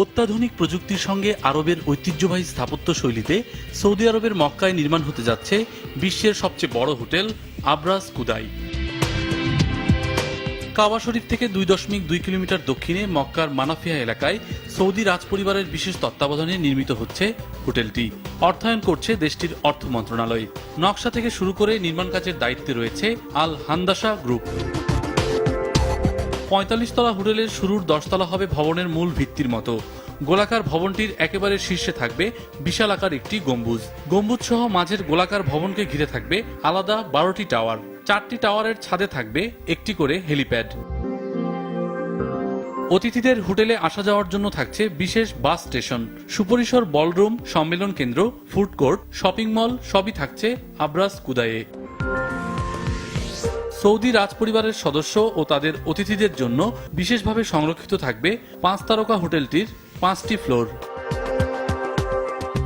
অত্যাধুনিক প্রযুক্তির সঙ্গে আরবের ঐতিহ্যবাহী স্থাপত্য শৈলীতে সৌদি আরবের মক্কায় নির্মাণ হতে যাচ্ছে বিশ্বের সবচেয়ে বড় হোটেল আবরাজ কুদাই। কাবা শরীফ থেকে 2.2 কিলোমিটার দক্ষিণে মক্কার মানাফিয়া এলাকায় সৌদি রাজপরিবারের বিশেষ তত্ত্বাবধানে নির্মিত হচ্ছে হোটেলটি। অর্থায়ন করছে দেশটির অর্থ মন্ত্রণালয়। নকশা থেকে শুরু করে নির্মাণ কাজের দায়িত্বে রয়েছে আল হান্দাসা গ্রুপ। 45 তলা হোটেলের শুরুর 10 তলা হবে ভবনের মূল ভিত্তির মতো। গোলাকার ভবনটির একেবারে শীর্ষে থাকবে বিশাল আকার একটি গম্বুজ। গম্বুজ সহ মাঝের গোলাকার ভবনকে ঘিরে থাকবে আলাদা 12টি টাওয়ার। 4টি টাওয়ারের ছাদে থাকবে একটি করে হেলিপ্যাড। অতিথিদের হোটেলে আসা যাওয়ার জন্য থাকছে বিশেষ বাস স্টেশন, সুপরিসর বলরুম, সম্মেলন কেন্দ্র, ফুড কোর্ট, শপিং মল সবই থাকছে আবরাজ কুদাইয়ে। সৌদি রাজপরিবারের সদস্য ও তাদের অতিথিদের জন্য বিশেষভাবে সংরক্ষিত থাকবে 5 তারকা হোটেলটির 5টি ফ্লোর।